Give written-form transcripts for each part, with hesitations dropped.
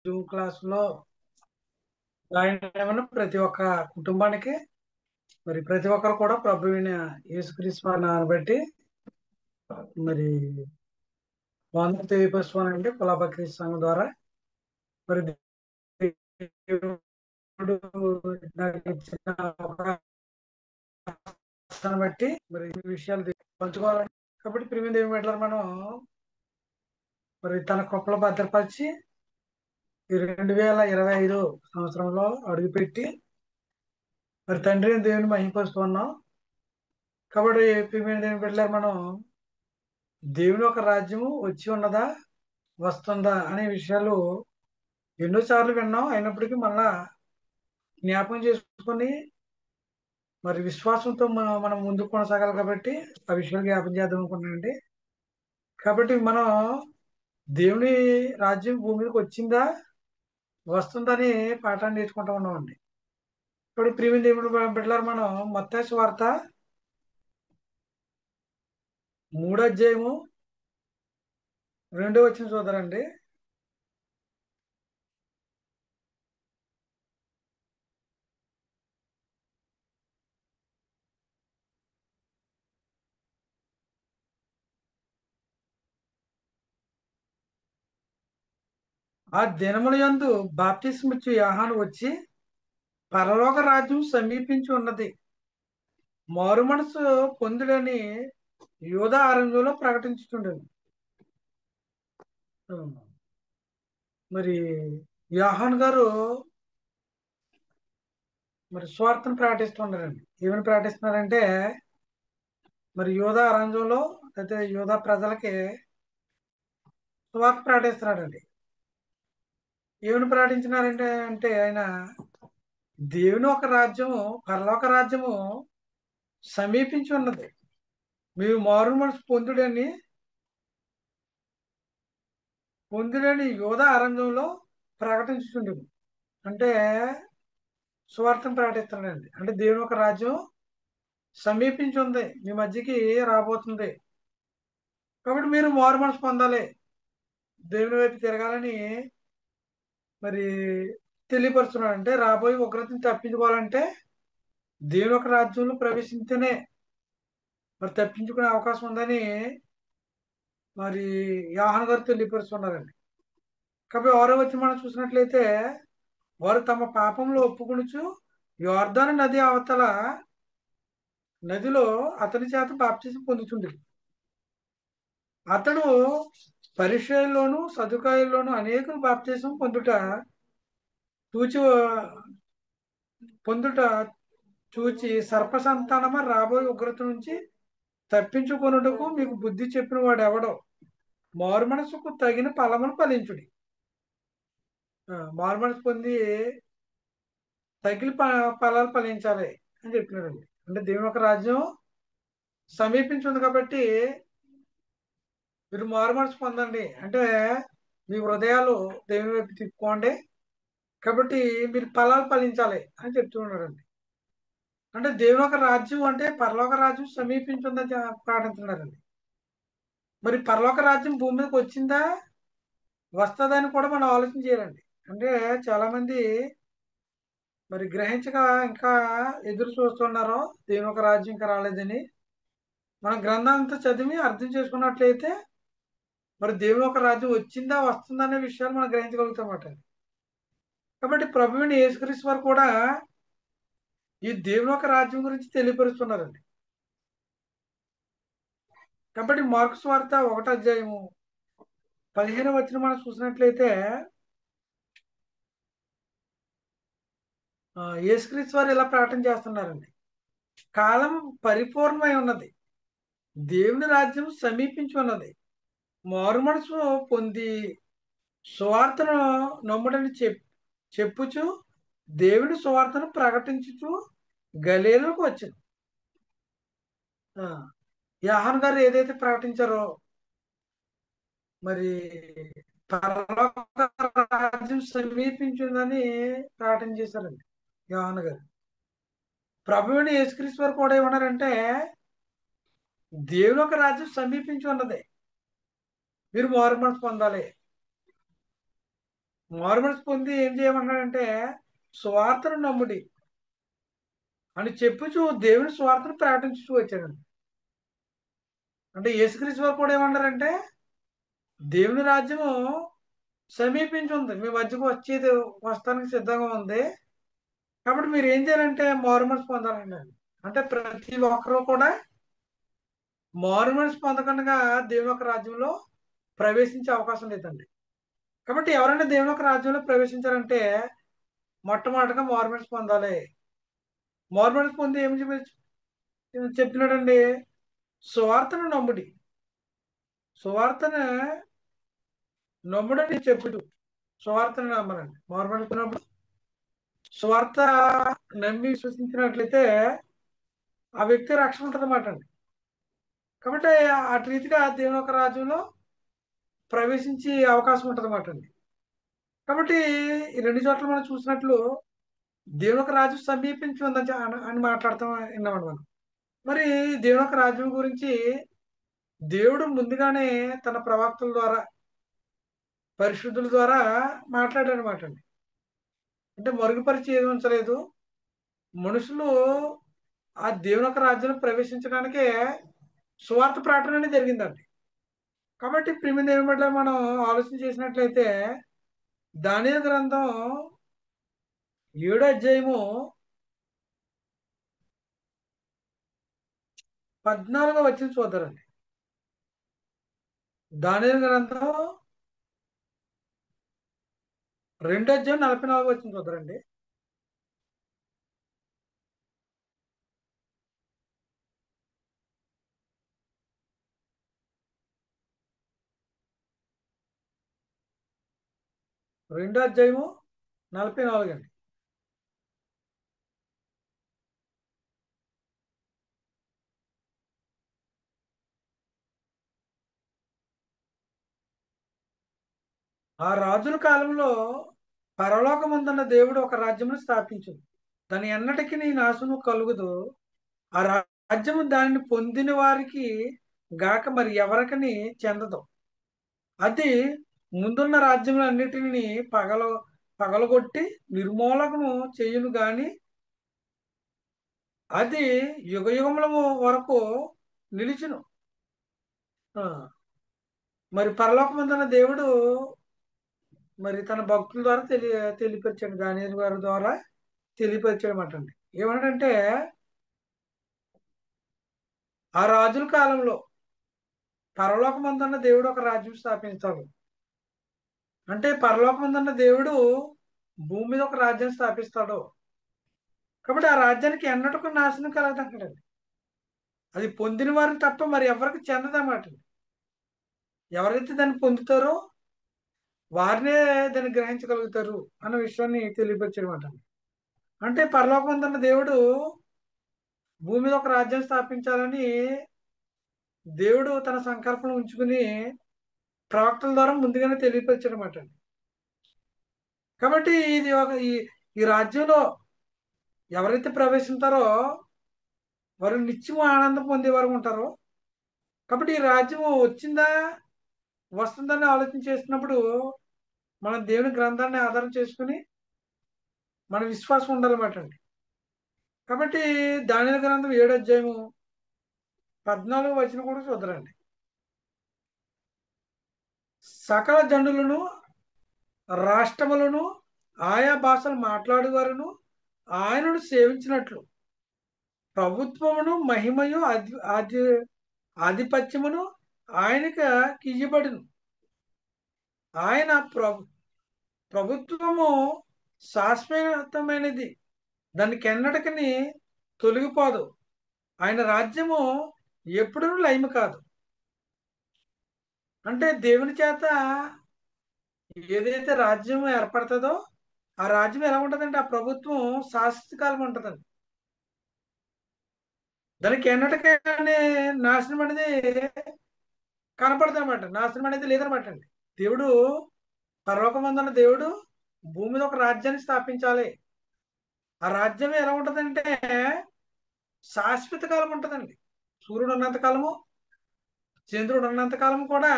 Zoom క్లాసులో join అవ్వన ప్రతి ఒక్క కుటుంబానికి మరి ప్రతి ఒక్కరు కూడా ప్రభువైన యేసుక్రీస్తు వారిని బట్టి మరి వందనం తెలియపరుచుకోవాలంటే కులాబక్రీస్తు సంఘం ద్వారా మరి దేవుడు నాకు ఇచ్చిన అవకాశాన్ని బట్టి మరి ఈ విషయాలు పంచుకోవాలి. కాబట్టి ప్రియమైన దేవుని బిడ్డలారా, మనం మరి తన కృపలో భద్రపరిచి ఈ 2025 సంవత్సరంలో అడుగుపెట్టి మరి తండ్రి అయిన దేవుని మహిమపరుస్తున్నాం. కాబట్టి ప్రియమైన దేవుని బిడ్డలారా, మనం దేవుని ఒక రాజ్యము వచ్చి ఉన్నదా వస్తుందా అనే విషయాలు ఎన్నోసార్లు విన్నాం. అయినప్పటికీ మళ్ళా జ్ఞాపకం చేసుకొని మరి విశ్వాసంతో మనం ముందుకు కొనసాగాలి. కాబట్టి ఆ విషయాలు జ్ఞాపకం చేద్దాం అనుకుంటున్నానండి. కాబట్టి మనం దేవుని రాజ్యం భూమి మీదకి వచ్చిందా వస్తుందని పాఠాన్ని నేర్చుకుంటా ఉన్నామండి. ఇప్పుడు ప్రియమైన దేవుని బిడ్డలారా, మనం మత్తయి సువార్త 3వ అధ్యాయము 2వ వచనం చూద్దామండి. ఆ దినముల యందు బాప్తిస్మిచ్చు యోహాను వచ్చి పరలోక రాజ్యం సమీపించి ఉన్నది, మారు మనసు పొందుడని యూదా అరణ్యంలో ప్రకటించుచుండెను. మరి యోహాన్ గారు మరి స్వార్థను ప్రకటిస్తున్నారండి. ఏమని ప్రకటిస్తున్నారంటే మరి యూదా అరణ్యంలో అయితే యూదా ప్రజలకి స్వార్థ ప్రకటిస్తున్నాడండి. ఏమని ప్రకటించినారంటే ఆయన దేవుని ఒక రాజ్యము పరలోక రాజ్యము సమీపించి ఉన్నది, మీరు మారు మనసు పొందుడని యూదా అరణ్యంలో ప్రకటించుచుండెను. అంటే సువార్తను ప్రకటిస్తున్నాడండి. అంటే దేవుని ఒక రాజ్యం సమీపించి ఉంది, మీ మధ్యకి రాబోతుంది. కాబట్టి మీరు మారు మనసు పొందాలి, దేవుని వైపు తిరగాలని మరి తెలియపరుస్తున్నాడు. అంటే రాబోయే ఉగ్రతను తప్పించుకోవాలంటే దేవుని ఒక రాజ్యంలో ప్రవేశించనే మరి తప్పించుకునే అవకాశం ఉందని మరి యోహాను గారు తెలియపరుస్తున్నారండి. కాబట్టి 6వ వచనం మనం చూసినట్లయితే వారు తమ పాపంలో ఒప్పుకొనుచు యోర్దాను నది అవతల నదిలో అతని చేత బాప్తిసం పొందుచుండెను. అతడు పరిసయ్యుల్లోను సదుకాయుల్లోను అనేకులు బాప్తిసం చూచి పొందుట చూచి సర్ప సంతానమా, రాబోయే ఉగ్రత నుంచి తప్పించుకొనుటకు మీకు బుద్ధి చెప్పిన వాడు ఎవడో, మారు మనసుకు తగిన ఫలమును ఫలించుడి. మారు మనసు పొంది తగిన ఫలాలు ఫలించాలి అని చెప్పినాడండి. అంటే దేవుని యొక్క రాజ్యం సమీపించింది కాబట్టి మీరు మారు మనసు పొందండి. అంటే మీ హృదయాలు దేవుని వైపు తిప్పుకోండి, కాబట్టి మీరు ఫలాలు ఫలించాలి అని చెప్తున్నాడండి. అంటే దేవుని యొక్క రాజ్యం అంటే పరలోక రాజ్యం సమీపించిందని ప్రకటిస్తున్నారండి. మరి పరలోక రాజ్యం భూమి మీదకి వచ్చిందా వస్తుందని కూడా మనం ఆలోచన చేయాలండి. అంటే చాలా మంది మరి గ్రహించక ఇంకా ఎదురు చూస్తున్నారు దేవుని యొక్క రాజ్యం ఇంకా రాలేదని. మన గ్రంథాంతా చదివి అర్థం చేసుకున్నట్లయితే మరి దేవుని యొక్క రాజ్యం వచ్చిందా వస్తుందా అనే విషయాలు మనం గ్రహించగలుగుతామట. కాబట్టి ప్రభువుని యేసుక్రీస్తు వారు కూడా ఈ దేవుని యొక్క రాజ్యం గురించి తెలియపరుస్తున్నారండి. కాబట్టి మార్కు సువార్త 1వ అధ్యాయము 15వ వచనం మనం చూసినట్లయితే యేసుక్రీస్తు వారు ఇలా ప్రకటన చేస్తున్నారండి. కాలం పరిపూర్ణమై ఉన్నది, దేవుని రాజ్యం సమీపించి ఉన్నది, మారు మనసు పొంది సువార్తను నమ్ముడని చెప్పుచు దేవుని సువార్తను ప్రకటించుచు గలీలకు వచ్చాను. యోహాను గారు ఏదైతే ప్రకటించారో మరి పరలోక రాజ్యం సమీపించిందని ప్రకటన చేశారండి యోహాను గారు. ప్రభువుని యేసుక్రీస్తు వారు కూడా ఏమన్నారంటే దేవుని యొక్క రాజ్యం సమీపించి ఉన్నది, మీరు మారు మనసు పొందాలి, మారుమనసు పొంది ఏం చేయమన్నాడంటే సువార్తను నమ్ముడి అని చెప్పుచు దేవుని సువార్తను ప్రకటించుతూ వచ్చాడండి. అంటే యేసుక్రీస్తు వారు కూడా ఏమన్నారంటే దేవుని రాజ్యము సమీపించి ఉంది, మీ మధ్యకు వచ్చేది, వస్తానికి సిద్ధంగా ఉంది. కాబట్టి మీరు ఏం చేయాలంటే మారుమనసు పొందాలండి. అంటే ప్రతి ఒక్కరూ కూడా మారుమనసు పొందకుండా దేవుని యొక్క రాజ్యంలో ప్రవేశించే అవకాశం లేదండి. కాబట్టి ఎవరైనా దేవుని యొక్క రాజ్యంలో ప్రవేశించాలంటే మొట్టమొదటిగా మారుమనసు పొందాలి. మారుమనసు పొంది ఏం చెప్తున్నాడండి? సువార్తను నమ్ముడి. సువార్తను నమ్ముడని చెప్పుడు. సువార్తను నమ్మనండి. మారుమనసుకున్నప్పుడు సువార్త నమ్మి విశ్వసించినట్లయితే ఆ వ్యక్తి రక్షణ ఉంటుంది అన్నమాట అండి. కాబట్టి అటు రీతిగా దేవుని యొక్క రాజ్యంలో ప్రవేశించే అవకాశం ఉంటుంది అన్నమాట అండి. కాబట్టి ఈ రెండు చోట్ల మనం చూసినట్లు దేవుని యొక్క రాజ్యం సమీపించి ఉందని అని మాట్లాడుతాం విన్నామండి మనం. మరి దేవుని యొక్క రాజ్యం గురించి దేవుడు ముందుగానే తన ప్రవక్తల ద్వారా, పరిశుద్ధుల ద్వారా మాట్లాడాడనమాట అండి. అంటే మరుగుపరిచి ఏది ఉంచలేదు. మనుషులు ఆ దేవుని యొక్క రాజ్యంలో ప్రవేశించడానికే సువార్త ప్రకటన అనేది జరిగిందండి. కాబట్టి ప్రియమైన దేవుని బిడ్డలారా, మనం ఆలోచన చేసినట్లయితే దానియేలు గ్రంథం 7వ అధ్యాయము 14వ వచనం చూద్దారండి. దానియేలు గ్రంథం 2వ అధ్యాయం 44వ వచనం చూద్దారండి. రెండో అధ్యాయము 44 అండి. ఆ రాజుల కాలంలో పరలోకమందున్న దేవుడు ఒక రాజ్యమును స్థాపించును. దాని ఎన్నటికి నీ నాశనం కలుగుదు. ఆ రాజ్యము దానిని పొందిన వారికి గాక మరి ఎవరికని చెందదు. అది ముందున్న రాజ్యములన్నిటిని పగలగొట్టి నిర్మూలకము చేయును గాని అది యుగయుగముల వరకు నిలిచును. ఆ, మరి పరలోకమందున్న దేవుడు మరి తన భక్తుల ద్వారా తెలియపరిచాడు. దానియేలు గారి ద్వారా తెలియపరిచాడు అన్నమాట అండి. ఏమన్నాడంటే ఆ రాజుల కాలంలో పరలోకమందున్న దేవుడు ఒక రాజ్యం స్థాపిస్తాడు. అంటే పరలోకమందున్న దేవుడు భూమి మీద ఒక రాజ్యం స్థాపిస్తాడు. కాబట్టి ఆ రాజ్యానికి ఎన్నటికీ నాశనం కలగదంటాడండి. అది పొందిన వారికి తప్ప మరి ఎవరికి చెందదన్నమాట. ఎవరైతే దాన్ని పొందుతారో వారినే దాన్ని గ్రహించగలుగుతారు అన్న విషయాన్ని తెలియపరిచాడనమాట. అంటే పరలోకమందున్న దేవుడు భూమి మీద ఒక రాజ్యం స్థాపించాలని దేవుడు తన సంకల్పం ఉంచుకుని ప్రవక్తల ద్వారా ముందుగానే తెలియపరిచాడనమాట. కాబట్టి ఇది ఈ రాజ్యంలో ఎవరైతే ప్రవేశిస్తారో వారు నిత్యం ఆనందం పొందేవారు ఉంటారు. కాబట్టి ఈ రాజ్యం వచ్చిందా వస్తుందని ఆలోచన చేసినప్పుడు మనం దేవుని గ్రంథాన్ని ఆధారం చేసుకుని మన విశ్వాసం ఉండాలన్నమాట అండి. కాబట్టి దానియేలు గ్రంథం 7వ అధ్యాయము 14వ వచనం కూడా చూద్దరండి. సకల జనులను, రాష్ట్రములను, ఆయా భాషలు మాట్లాడేవారును ఆయనను సేవించినట్లు ప్రభుత్వమును మహిమయు ఆధిపత్యమును ఆయనకి ఇయ్యబడును. ఆయన ప్రభుత్వము శాశ్వతమైనది, దానికి ఎన్నటికని తొలగిపోదు. ఆయన రాజ్యము ఎప్పుడూ లయము కాదు. అంటే దేవుని చేత ఏదైతే రాజ్యం ఏర్పడుతుందో ఆ రాజ్యం ఎలా ఉంటుందంటే ఆ ప్రభుత్వం శాశ్వత కాలం ఉంటుందండి. దానికి ఎన్నటికీ నాశనం అనేది కనపడదు అనమాట. నాశనం అనేది లేదనమాట అండి. దేవుడు పరలోకమందున్న దేవుడు భూమి మీద ఒక రాజ్యాన్ని స్థాపించాలి. ఆ రాజ్యం ఎలా ఉంటుందంటే శాశ్వత కాలం ఉంటుందండి. సూర్యుడు ఉన్నంత కాలము, చంద్రుడు ఉన్నంత కాలము కూడా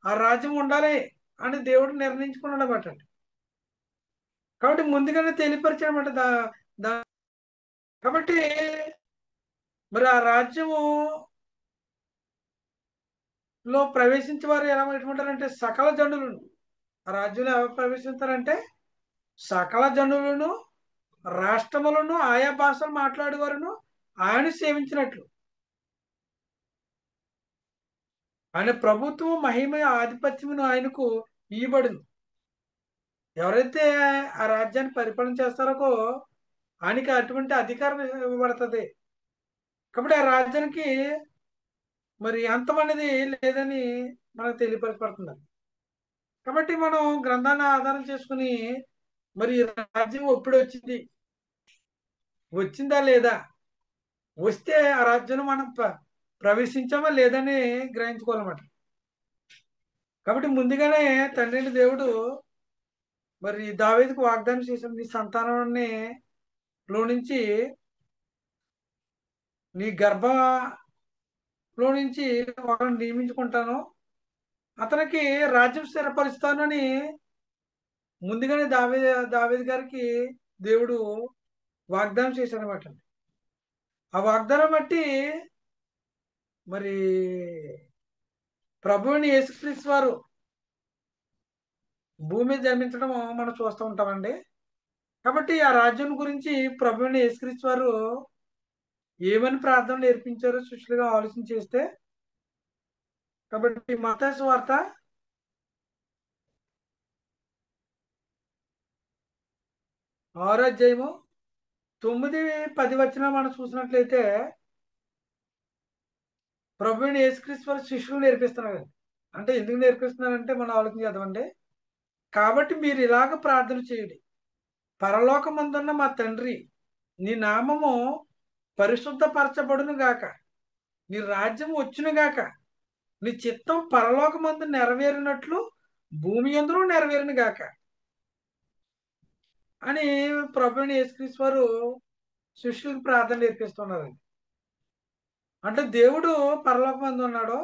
ఆ రాజ్యం ఉండాలి అని దేవుడు నిర్ణయించుకున్నాడు అనమాట అండి. కాబట్టి ముందుగానే తెలియపరిచాడనమాట దా కాబట్టి మరి ఆ రాజ్యము లో ప్రవేశించే వారు ఎలా ఎటువంటారంటే సకల జనులను ఆ రాజ్యంలో ఎవరు ప్రవేశిస్తారంటే సకల జనులను రాష్ట్రములను ఆయా భాషలు మాట్లాడేవారును ఆయన సేవించినట్లు ఆయన ప్రభుత్వం మహిమ ఆధిపత్యమును ఆయనకు ఇయ్యబడింది. ఎవరైతే ఆ రాజ్యాన్ని పరిపాలన చేస్తారో ఆయనకి అటువంటి అధికారం ఇవ్వబడుతుంది. కాబట్టి ఆ రాజ్యానికి మరి అంతం అనేది లేదని మనకు తెలియపరచబడుతుంది. కాబట్టి మనం గ్రంథాన్ని ఆధారం చేసుకుని మరి ఈ రాజ్యం ఎప్పుడు వచ్చింది, వచ్చిందా లేదా, వస్తే ఆ రాజ్యంలో మనం ప్రవేశించామా లేదని గ్రహించుకోవాలన్నమాట. కాబట్టి ముందుగానే తండ్రి అయిన దేవుడు మరి దావీదుకు వాగ్దానం చేసిన నీ సంతానాన్ని లో నుంచి నీ గర్భంలో నుంచి ఒకరిని నియమించుకుంటాను, అతనికి రాజ్యం స్థిరపరుస్తానని ముందుగానే దావీదు గారికి దేవుడు వాగ్దానం చేశాడనమాట. ఆ వాగ్దానం బట్టి మరి ప్రభువుని యేసుక్రీస్తు వారు భూమి మీద జన్మించడం మనం చూస్తూ ఉంటామండి. కాబట్టి ఆ రాజ్యం గురించి ప్రభువుని యేసుక్రీస్తు వారు ఏమని ప్రార్థన నేర్పించారో శిష్యులుగా ఆలోచన చేస్తే, కాబట్టి మత్తయి సువార్త 6వ అధ్యాయము 9, 10 వచనాలు మనం చూసినట్లయితే ప్రభువుని యేసుక్రీస్తు వారు శిష్యులు నేర్పిస్తున్నారు. అంటే ఎందుకు నేర్పిస్తున్నారంటే మనం ఆలోచన చేద్దామండి. కాబట్టి మీరు ఇలాగ ప్రార్థన చేయండి: పరలోకమందున్న మా తండ్రి, నీ నామము పరిశుద్ధపరచబడును గాక, నీ రాజ్యం వచ్చును గాక, నీ చిత్తం పరలోకమందు నెరవేరినట్లు భూమి యందును నెరవేరును గాక అని ప్రభువుని యేసుక్రీస్తు వారు శిష్యులకు ప్రార్థన నేర్పిస్తున్నారండి. అంటే దేవుడు పరలోకమందు ఉన్నాడు,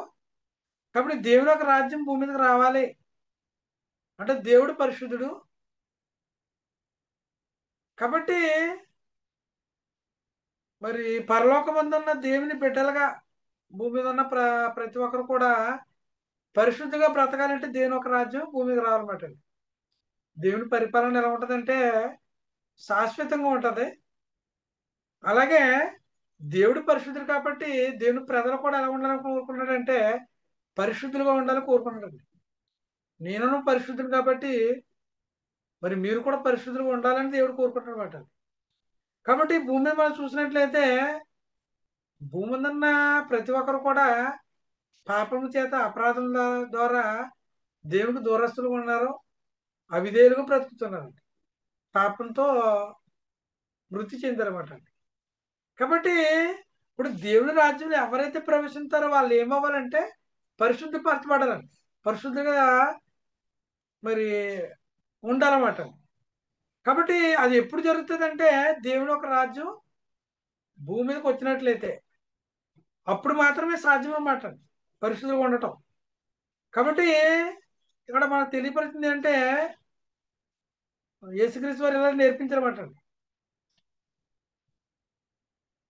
కాబట్టి దేవుని యొక్క రాజ్యం భూమి మీదకి రావాలి అంటే దేవుడు పరిశుద్ధుడు. కాబట్టి మరి పరలోకమందున్న దేవుని బిడ్డలుగా భూమి మీద ఉన్న ప్రతి ఒక్కరు కూడా పరిశుద్ధిగా బ్రతకాలంటే దేవుని ఒక రాజ్యం భూమి మీద రావాలన్నమాట. దేవుని పరిపాలన ఎలా ఉంటుందంటే శాశ్వతంగా ఉంటుంది. అలాగే దేవుడు పరిశుద్ధుడు కాబట్టి దేవుని ప్రజలు కూడా ఎలా ఉండాలని కోరుకున్నాడంటే పరిశుద్ధులుగా ఉండాలని కోరుకున్నాడు. నేను పరిశుద్ధుడు కాబట్టి మరి మీరు కూడా పరిశుద్ధులుగా ఉండాలని దేవుడు కోరుకుంటున్నాడు అన్నమాట. కాబట్టి భూమి మీద మనం చూసినట్లయితే భూమి మీద ఉన్న ప్రతి ఒక్కరు కూడా పాపము చేత అపరాధముల ద్వారా దేవునికి దూరస్తులుగా ఉన్నారు, అవిధేయులుగా బ్రతుకుతున్నారు, పాపంతో మృతి చెందారన్నమాట. కాబట్టి ఇప్పుడు దేవుని రాజ్యంలో ఎవరైతే ప్రవేశిస్తారో వాళ్ళు ఏమవ్వాలంటే పరిశుద్ధపరచబడాలని, పరిశుద్ధిగా మరి ఉండాలన్నమాట. కాబట్టి అది ఎప్పుడు జరుగుతుందంటే దేవుని ఒక రాజ్యం భూమి మీదకి వచ్చినట్లయితే అప్పుడు మాత్రమే సాధ్యం అన్నమాట పరిశుద్ధంగా ఉండటం. కాబట్టి ఇక్కడ మనకు తెలియపరిచింది అంటే యేసుక్రీస్తు వారు ఇలా నేర్పించారన్నమాట.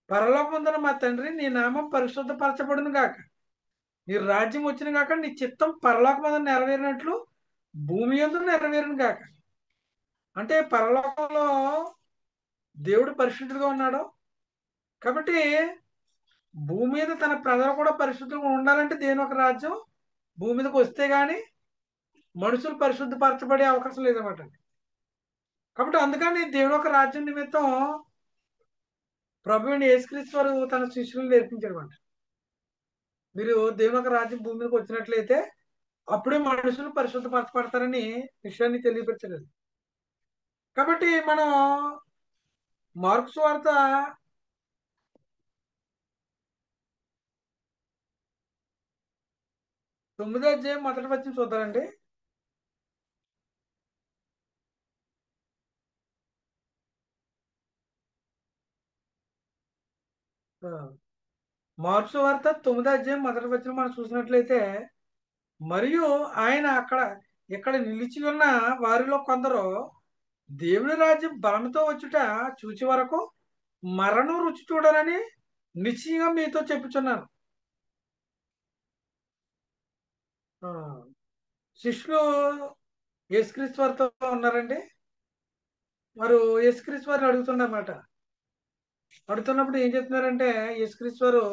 పరలోకమందున మా తండ్రి, నీ నామం పరిశుద్ధపరచబడును గాక, నీ రాజ్యం వచ్చిన గాక, నీ చిత్తం పరలోకమందున నెరవేరినట్లు భూమి యందు నెరవేరును గాక. అంటే పరలోకంలో దేవుడు పరిశుద్ధుడుగా ఉన్నాడు, కాబట్టి భూమి మీద తన ప్రజలు కూడా పరిశుద్ధంగా ఉండాలంటే దేవుని ఒక రాజ్యం భూమి మీదకి వస్తే గాని మనుషులు పరిశుద్ధపరచబడే అవకాశం లేదన్నమాట. కాబట్టి అందుకని దేవుని ఒక రాజ్యం నిమిత్తం ప్రభువుని యేసుక్రీస్తు వారు తన శిష్యులను నేర్పించారన్నమాట. మీరు దేవుని ఒక రాజ్యం భూమి మీదకి వచ్చినట్లయితే అప్పుడే మనుషులు పరిశుద్ధపరచబడతారని విషయాన్ని తెలియపరచలేదు. కాబట్టి మనం మార్కు సువార్త 9వ అధ్యాయం మొదటి వచనం చూద్దామండి. మార్కు సువార్త 9వ అధ్యాయం మొదటి వచనం మనం చూసినట్లయితే, మరియు ఆయన ఇక్కడ నిలిచి ఉన్న వారిలో కొందరు దేవుని రాజ్యం బలంతో వచ్చుట చూచి వరకు మరణం రుచి చూడాలని నిశ్చయంగా మీతో చెప్పుచున్నాను. ఆ, శిష్యులు యేసుక్రీస్తు వారితో ఉన్నారండి. వారు యేసుక్రీస్తు వారిని అడుగుతున్నమాట. అడుగుతున్నప్పుడు ఏం చెప్తున్నారంటే యేసుక్రీస్తు వారు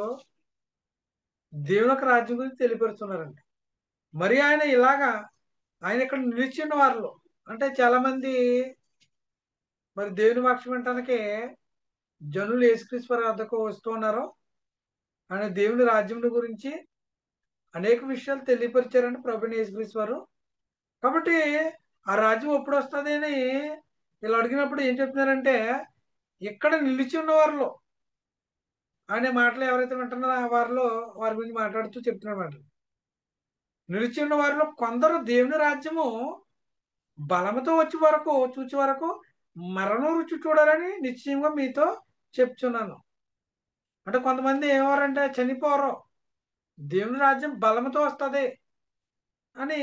దేవుని యొక్క రాజ్యం గురించి తెలియపరుస్తున్నారండి. మరి ఆయన ఇలాగా ఆయన ఇక్కడ నిలిచి ఉన్న వారిలో అంటే చాలా మంది మరి దేవుని వాక్యం వినటానికి జనులు యేసుక్రీస్తు వారి వద్దకు వస్తూ ఉన్నారు. ఆయన దేవుని రాజ్యం గురించి అనేక విషయాలు తెలియపరిచారండి ప్రభుని యేసుక్రీస్తు వారు. కాబట్టి ఆ రాజ్యం ఎప్పుడు వస్తుంది అని ఇలా అడిగినప్పుడు ఏం చెప్తున్నారంటే ఇక్కడ నిలిచి ఉన్న వారిలో అనే మాటలు ఎవరైతే వింటున్నారో ఆ వారిలో వారి గురించి మాట్లాడుతూ చెప్తున్నమాట. నిలిచి ఉన్న వారిలో కొందరు దేవుని రాజ్యము బలముతో వచ్చే వరకు చూచే వరకు మరణం రుచి చూడాలని నిశ్చయంగా మీతో చెప్తున్నాను. అంటే కొంతమంది ఏమవారంటే చనిపోరు, దేవుని రాజ్యం బలముతో వస్తుంది అని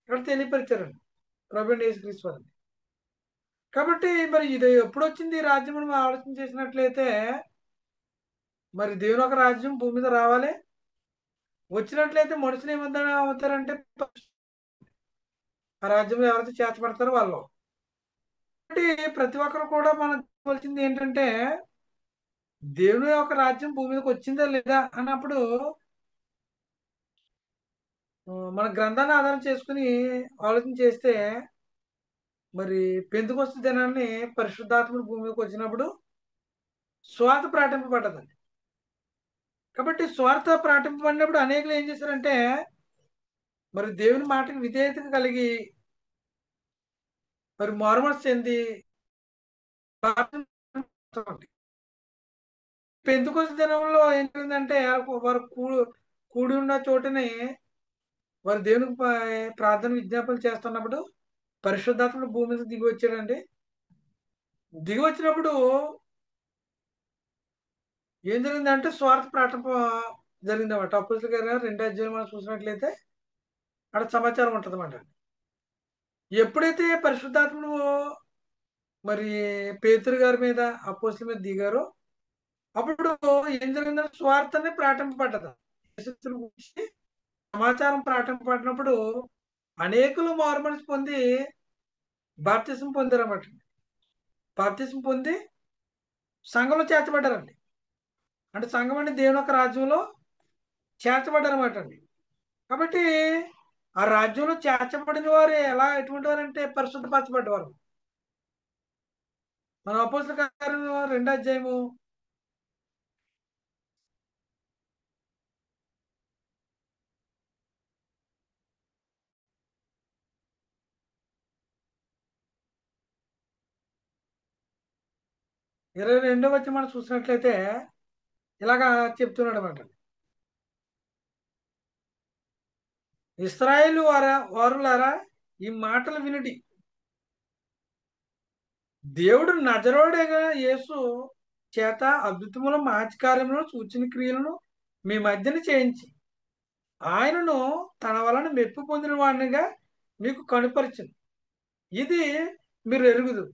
ఇక్కడ తెలియపరిచారండి ప్రభుని యేసుక్రీస్తు వారు. కాబట్టి మరి ఇది ఎప్పుడు వచ్చింది ఈ రాజ్యం అని మనం ఆలోచన చేసినట్లయితే మరి దేవుని ఒక రాజ్యం భూమి మీద రావాలి. వచ్చినట్లయితే మనుషులు ఏమన్నా అవుతారంటే ఆ రాజ్యంలో ఎవరైతే చేర్చబడతారో వాళ్ళు. కాబట్టి ప్రతి ఒక్కరు కూడా మనం చెప్పవలసింది ఏంటంటే దేవుని యొక్క రాజ్యం భూమి మీదకి వచ్చిందా లేదా అన్నప్పుడు మన గ్రంథాన్ని ఆధారం చేసుకుని ఆలోచన చేస్తే మరి పెంతెకొస్తు దినాన్ని పరిశుద్ధాత్ముడు భూమి మీదకి వచ్చినప్పుడు స్వార్థ ప్రకటింపబడ్డదండి. కాబట్టి స్వార్థ ప్రకటింపబడినప్పుడు అనేకులు ఏం చేశారంటే మరి దేవుని మాటకి విధేయత కలిగి మరి మారుమనస్సు చెంది పెంతెకొస్తు దినంలో ఏం జరిగిందంటే వారు కూడి ఉన్న చోటని వారు దేవునికి ప్రార్థన విజ్ఞాపనలు చేస్తున్నప్పుడు పరిశుద్ధాత్ముడు భూమి మీద దిగి వచ్చాడండి. దిగి వచ్చినప్పుడు ఏం జరిగిందంటే స్వార్థ ప్రకటన జరిగిందన్నమాట. అపోస్తలుల కార్యాలు 2వ అధ్యాయం మనం చూసినట్లయితే అక్కడ సమాచారం ఉంటుందన్నమాట. ఎప్పుడైతే పరిశుద్ధాత్ముడు మరి పేతురు గారి మీద అపోస్తలుల మీద దిగారో అప్పుడు ఏం జరిగిందంటే స్వార్థాన్ని ప్రకటింపబడ్డది. యేసుక్రీస్తుని గురించి సమాచారం ప్రకటింపబడినప్పుడు అనేకులు మారుమనసు పొంది బాప్తిసం పొందారన్నమాట. బాప్తిసం పొంది సంఘంలో చేర్చబడ్డారండి. అంటే సంఘం అంటే దేవుని యొక్క రాజ్యంలో చేర్చబడ్డారన్నమాట అండి. కాబట్టి ఆ రాజ్యంలో చేర్చబడిన వారు ఎటువంటి వారంటే పరిశుద్ధపరచబడ్డవారు. మన అపోస్తలుల కార్యాలు 2వ అధ్యాయము 22వ వచనం మనం చూసినట్లయితే ఇలాగా చెప్తున్నాడు అనమాట. ఇశ్రాయేలు వారులారా ఈ మాటలు వినుడి. దేవుడు నజరేయుడైన యేసు చేత అద్భుతములు మహత్కార్యములను సూచన క్రియలను మీ మధ్యన చేయించి ఆయనను తన వలన మెప్పు పొందిన వాడినిగా మీకు కనుపరిచింది. ఇది మీరు ఎరుగుదు.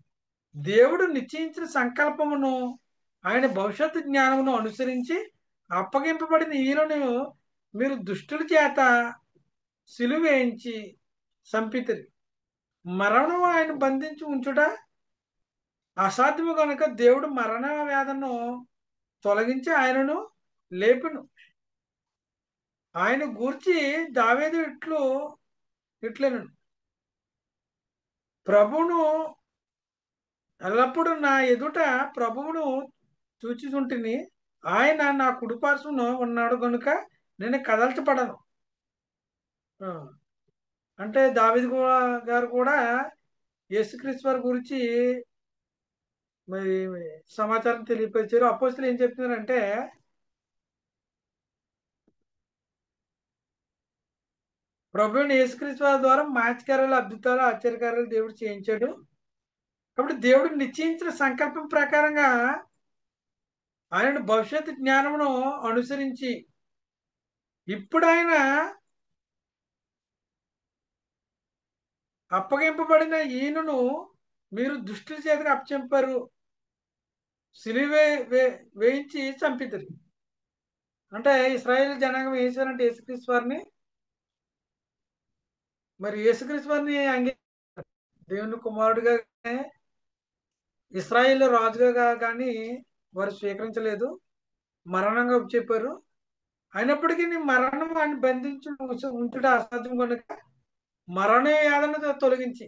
దేవుడు నిశ్చయించిన సంకల్పమును ఆయన భవిష్యత్తు జ్ఞానమును అనుసరించి అప్పగింపబడిన ఈయనను మీరు దుష్టుల చేత సిలువ వేయించి చంపితిరి. మరణం ఆయన బంధించి ఉంచుట అసాధ్యము కనుక దేవుడు మరణ వేదనను తొలగించి ఆయనను లేపును. ఆయన గూర్చి దావీదు ఇట్లను ప్రభువును ఎల్లప్పుడూ నా ఎదుట ప్రభువును చూచుచుంటిని. ఆయన నా కుడిపార్శ్వన ఉన్నాడు కనుక నేను కదల్చబడను. ఆ, అంటే దావీదు గారు కూడా యేసుక్రీస్తు వారి గురించి మరి సమాచారం తెలియపరిచారు. అపోస్తలులు ఏం చెప్తున్నారంటే ప్రభువుని యేసుక్రీస్తు వారి ద్వారా మహత్కార్యాలు అద్భుతాలు ఆశ్చర్యకార్యాలు దేవుడు చేయించాడు. కాబట్టి దేవుడు నిశ్చయించిన సంకల్పం ప్రకారంగా ఆయన భవిష్యత్తు జ్ఞానమును అనుసరించి ఇప్పుడు ఆయన అప్పగింపబడిన ఈయనను మీరు దుష్టుల చేతికి అప్పచెంపారు, సిలువ వేయించి చంపిద్దరు. అంటే ఇశ్రాయేల్ జనాంగం ఏం చేశారంటే యేసుక్రీస్తు వారిని, మరి యేసుక్రీస్తు వారిని దేవుని కుమారుడిగా ఇశ్రాయేల్ రాజుగా కానీ వారు స్వీకరించలేదు, మరణంగా చెప్పారు. అయినప్పటికీ నీ మరణం అని బంధించి ఉంచుట అసాధ్యం కనుక మరణ యాతన తొలగించి,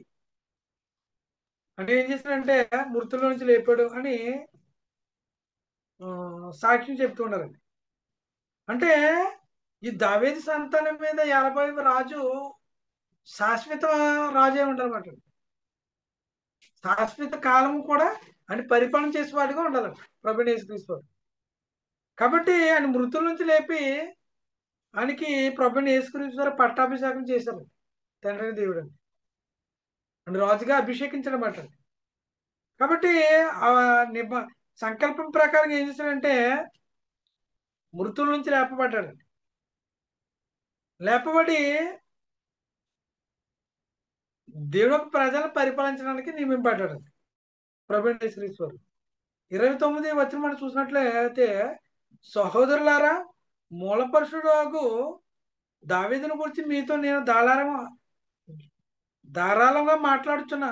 అంటే ఏం చేశాడంటే మృతుల నుంచి లేపాడు అని సాక్ష్యం చెప్తుండారండి. అంటే ఈ దావీదు సంతానం మీద ఏలబై రాజు శాశ్వత రాజే ఉండాలన్నమాట. శాశ్వత కాలం కూడా అని పరిపాలన చేసేవాడిగా ఉండాలంట ప్రభువైన యేసుక్రీస్తు వారు. కాబట్టి ఆయన మృతుల నుంచి లేపి ఆయనకి ప్రభువైన యేసుక్రీస్తు వారు పట్టాభిషేకం చేశారు, తండ్రి దేవుడు అని రాజుగా అభిషేకించడం అన్నమాట. కాబట్టి ఆ నిబ సంకల్పం ప్రకారం ఏం చేశాడంటే మృతుల నుంచి లేపబడ్డాడు. లేపబడి దేవుడు ప్రజలను పరిపాలించడానికి నియమింపబడ్డాడు ప్రభువైన యేసుక్రీస్తు వారు. 29 వచ్చిన మనం చూసినట్లయితే, సహోదరులారా, మూలపరుషుడు దావీదును గురించి మీతో నేను ధారాళంగా మాట్లాడుచున్నా